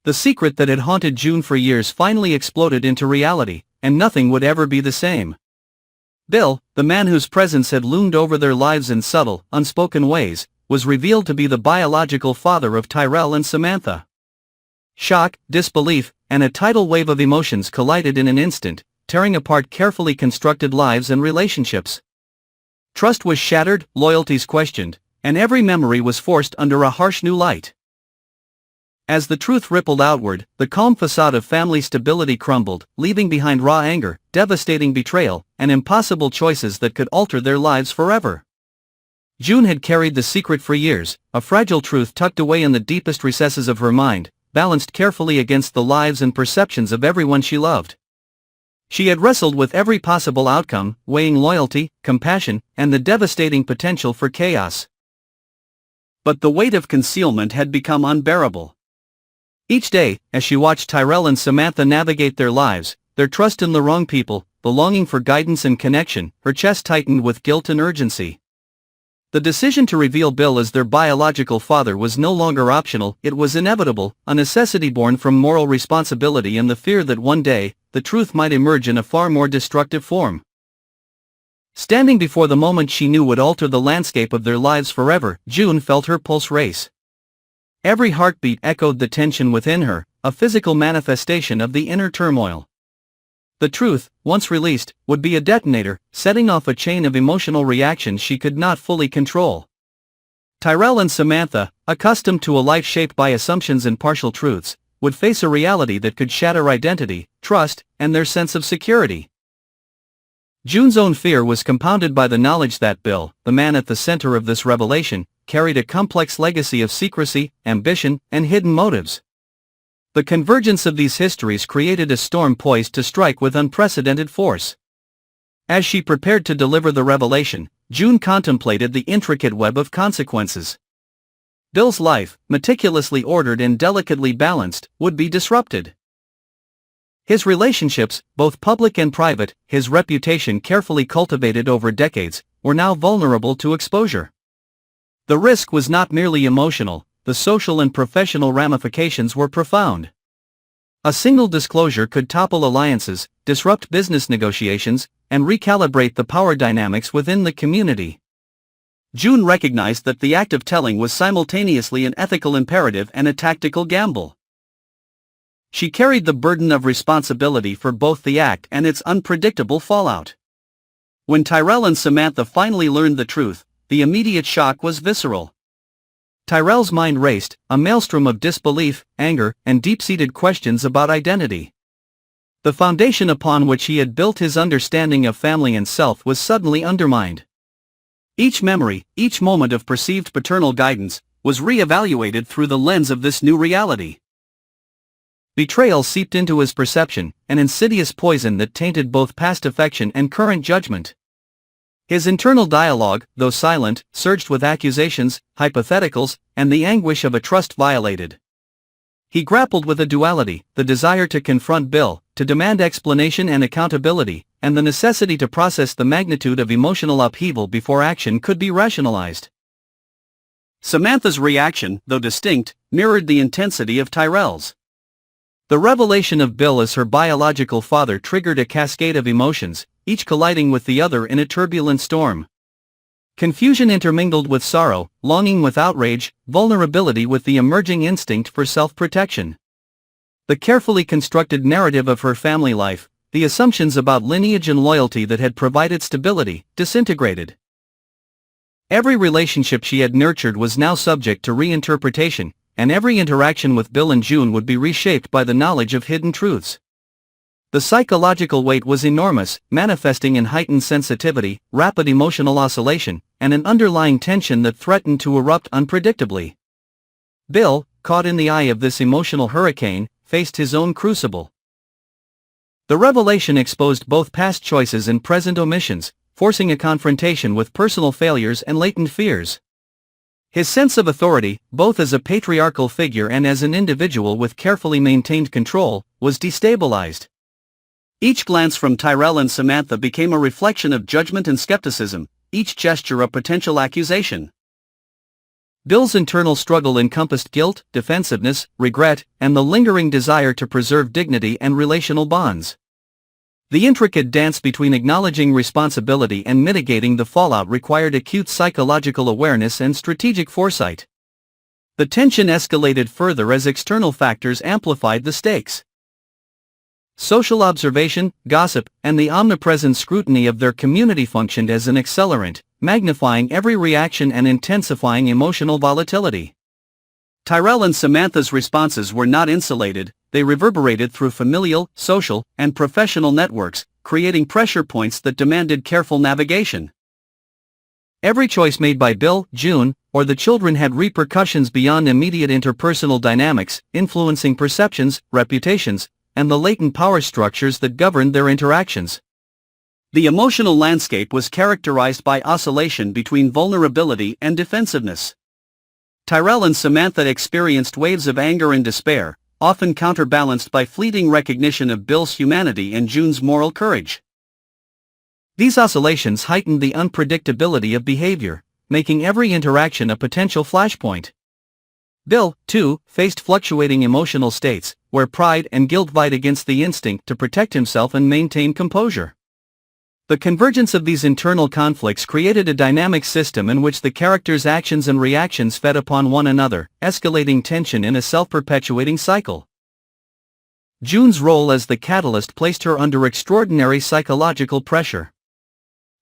The secret that had haunted June for years finally exploded into reality, and nothing would ever be the same. Bill, the man whose presence had loomed over their lives in subtle, unspoken ways, was revealed to be the biological father of Tyrell and Samantha. Shock, disbelief, and a tidal wave of emotions collided in an instant, tearing apart carefully constructed lives and relationships. Trust was shattered, loyalties questioned, and every memory was forced under a harsh new light. As the truth rippled outward, the calm facade of family stability crumbled, leaving behind raw anger, devastating betrayal, and impossible choices that could alter their lives forever. June had carried the secret for years, a fragile truth tucked away in the deepest recesses of her mind, balanced carefully against the lives and perceptions of everyone she loved. She had wrestled with every possible outcome, weighing loyalty, compassion, and the devastating potential for chaos. But the weight of concealment had become unbearable. Each day, as she watched Tyrell and Samantha navigate their lives, their trust in the wrong people, the longing for guidance and connection, her chest tightened with guilt and urgency. The decision to reveal Bill as their biological father was no longer optional, it was inevitable, a necessity born from moral responsibility and the fear that one day, the truth might emerge in a far more destructive form. Standing before the moment she knew would alter the landscape of their lives forever, June felt her pulse race. Every heartbeat echoed the tension within her, a physical manifestation of the inner turmoil. The truth, once released, would be a detonator, setting off a chain of emotional reactions she could not fully control. Tyrell and Samantha, accustomed to a life shaped by assumptions and partial truths, would face a reality that could shatter identity, trust, and their sense of security. June's own fear was compounded by the knowledge that Bill, the man at the center of this revelation, carried a complex legacy of secrecy, ambition, and hidden motives. The convergence of these histories created a storm poised to strike with unprecedented force. As she prepared to deliver the revelation, June contemplated the intricate web of consequences. Bill's life, meticulously ordered and delicately balanced, would be disrupted. His relationships, both public and private, his reputation carefully cultivated over decades, were now vulnerable to exposure. The risk was not merely emotional, the social and professional ramifications were profound. A single disclosure could topple alliances, disrupt business negotiations, and recalibrate the power dynamics within the community. June recognized that the act of telling was simultaneously an ethical imperative and a tactical gamble. She carried the burden of responsibility for both the act and its unpredictable fallout. When Tyrell and Samantha finally learned the truth, the immediate shock was visceral. Tyrell's mind raced, a maelstrom of disbelief, anger, and deep-seated questions about identity. The foundation upon which he had built his understanding of family and self was suddenly undermined. Each memory, each moment of perceived paternal guidance, was re-evaluated through the lens of this new reality. Betrayal seeped into his perception, an insidious poison that tainted both past affection and current judgment. His internal dialogue, though silent, surged with accusations, hypotheticals, and the anguish of a trust violated. He grappled with a duality, the desire to confront Bill, to demand explanation and accountability, and the necessity to process the magnitude of emotional upheaval before action could be rationalized. Samantha's reaction, though distinct, mirrored the intensity of Tyrell's. The revelation of Bill as her biological father triggered a cascade of emotions, each colliding with the other in a turbulent storm. Confusion intermingled with sorrow, longing with outrage, vulnerability with the emerging instinct for self-protection. The carefully constructed narrative of her family life, the assumptions about lineage and loyalty that had provided stability, disintegrated. Every relationship she had nurtured was now subject to reinterpretation, and every interaction with Bill and June would be reshaped by the knowledge of hidden truths. The psychological weight was enormous, manifesting in heightened sensitivity, rapid emotional oscillation, and an underlying tension that threatened to erupt unpredictably. Bill, caught in the eye of this emotional hurricane, faced his own crucible. The revelation exposed both past choices and present omissions, forcing a confrontation with personal failures and latent fears. His sense of authority, both as a patriarchal figure and as an individual with carefully maintained control, was destabilized. Each glance from Tyrell and Samantha became a reflection of judgment and skepticism, each gesture a potential accusation. Bill's internal struggle encompassed guilt, defensiveness, regret, and the lingering desire to preserve dignity and relational bonds. The intricate dance between acknowledging responsibility and mitigating the fallout required acute psychological awareness and strategic foresight. The tension escalated further as external factors amplified the stakes. Social observation, gossip, and the omnipresent scrutiny of their community functioned as an accelerant, magnifying every reaction and intensifying emotional volatility. Tyrell and Samantha's responses were not insulated, they reverberated through familial, social, and professional networks, creating pressure points that demanded careful navigation. Every choice made by Bill, June, or the children had repercussions beyond immediate interpersonal dynamics, influencing perceptions, reputations, and the latent power structures that governed their interactions. The emotional landscape was characterized by oscillation between vulnerability and defensiveness. Tyrell and Samantha experienced waves of anger and despair, often counterbalanced by fleeting recognition of Bill's humanity and June's moral courage. These oscillations heightened the unpredictability of behavior, making every interaction a potential flashpoint. Bill, too, faced fluctuating emotional states, where pride and guilt vied against the instinct to protect himself and maintain composure. The convergence of these internal conflicts created a dynamic system in which the characters' actions and reactions fed upon one another, escalating tension in a self-perpetuating cycle. June's role as the catalyst placed her under extraordinary psychological pressure.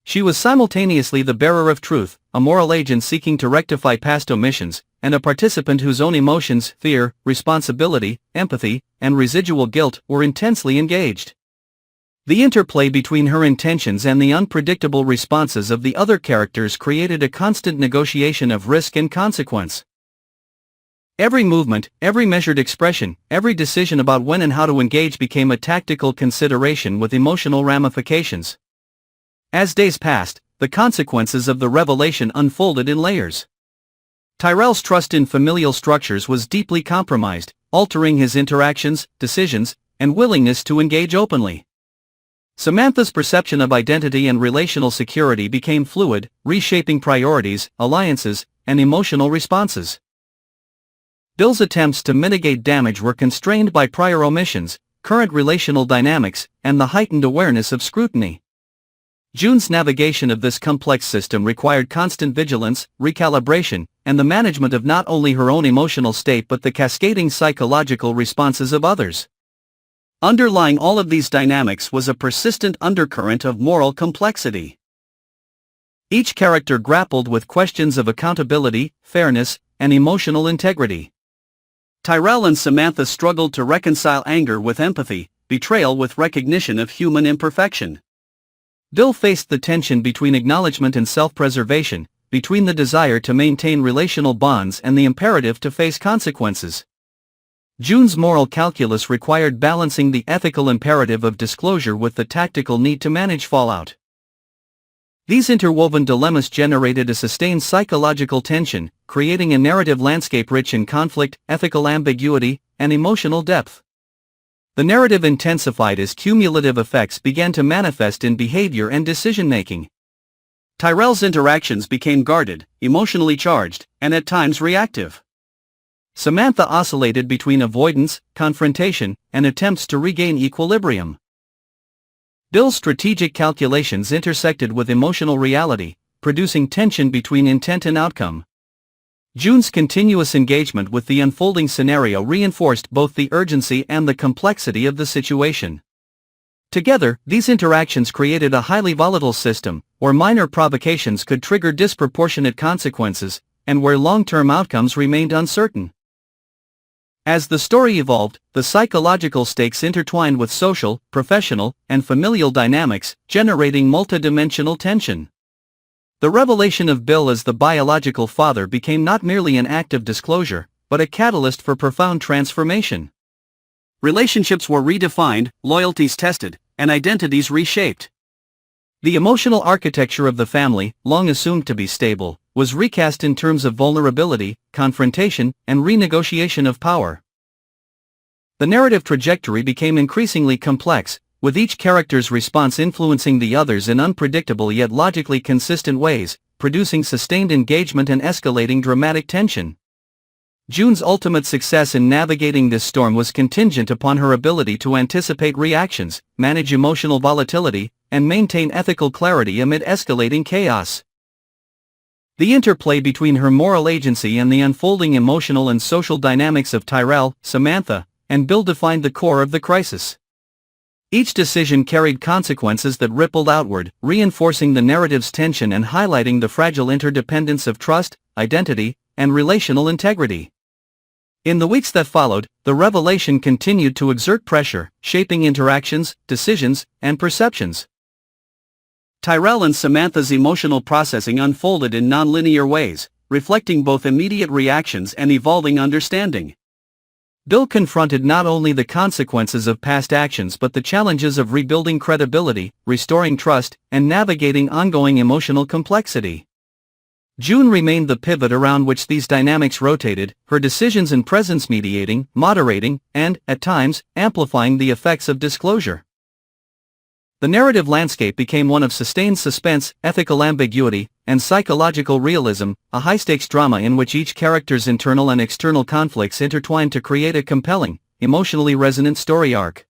She was simultaneously the bearer of truth, a moral agent seeking to rectify past omissions, and a participant whose own emotions, fear, responsibility, empathy, and residual guilt were intensely engaged. The interplay between her intentions and the unpredictable responses of the other characters created a constant negotiation of risk and consequence. Every movement, every measured expression, every decision about when and how to engage became a tactical consideration with emotional ramifications. As days passed, the consequences of the revelation unfolded in layers. Tyrell's trust in familial structures was deeply compromised, altering his interactions, decisions, and willingness to engage openly. Samantha's perception of identity and relational security became fluid, reshaping priorities, alliances, and emotional responses. Bill's attempts to mitigate damage were constrained by prior omissions, current relational dynamics, and the heightened awareness of scrutiny. June's navigation of this complex system required constant vigilance, recalibration, and the management of not only her own emotional state but the cascading psychological responses of others. Underlying all of these dynamics was a persistent undercurrent of moral complexity. Each character grappled with questions of accountability, fairness, and emotional integrity. Tyrell and Samantha struggled to reconcile anger with empathy, betrayal with recognition of human imperfection. Bill faced the tension between acknowledgement and self-preservation, between the desire to maintain relational bonds and the imperative to face consequences. June's moral calculus required balancing the ethical imperative of disclosure with the tactical need to manage fallout. These interwoven dilemmas generated a sustained psychological tension, creating a narrative landscape rich in conflict, ethical ambiguity, and emotional depth. The narrative intensified as cumulative effects began to manifest in behavior and decision-making. Tyrell's interactions became guarded, emotionally charged, and at times reactive. Samantha oscillated between avoidance, confrontation, and attempts to regain equilibrium. Bill's strategic calculations intersected with emotional reality, producing tension between intent and outcome. June's continuous engagement with the unfolding scenario reinforced both the urgency and the complexity of the situation. Together, these interactions created a highly volatile system, where minor provocations could trigger disproportionate consequences, and where long-term outcomes remained uncertain. As the story evolved, the psychological stakes intertwined with social, professional, and familial dynamics, generating multidimensional tension. The revelation of Bill as the biological father became not merely an act of disclosure, but a catalyst for profound transformation. Relationships were redefined, loyalties tested, and identities reshaped. The emotional architecture of the family, long assumed to be stable, was recast in terms of vulnerability, confrontation, and renegotiation of power. The narrative trajectory became increasingly complex, with each character's response influencing the others in unpredictable yet logically consistent ways, producing sustained engagement and escalating dramatic tension. June's ultimate success in navigating this storm was contingent upon her ability to anticipate reactions, manage emotional volatility, and maintain ethical clarity amid escalating chaos. The interplay between her moral agency and the unfolding emotional and social dynamics of Tyrell, Samantha, and Bill defined the core of the crisis. Each decision carried consequences that rippled outward, reinforcing the narrative's tension and highlighting the fragile interdependence of trust, identity, and relational integrity. In the weeks that followed, the revelation continued to exert pressure, shaping interactions, decisions, and perceptions. Tyrell and Samantha's emotional processing unfolded in nonlinear ways, reflecting both immediate reactions and evolving understanding. Bill confronted not only the consequences of past actions but the challenges of rebuilding credibility, restoring trust, and navigating ongoing emotional complexity. June remained the pivot around which these dynamics rotated, her decisions and presence mediating, moderating, and, at times, amplifying the effects of disclosure. The narrative landscape became one of sustained suspense, ethical ambiguity, and psychological realism, a high-stakes drama in which each character's internal and external conflicts intertwined to create a compelling, emotionally resonant story arc.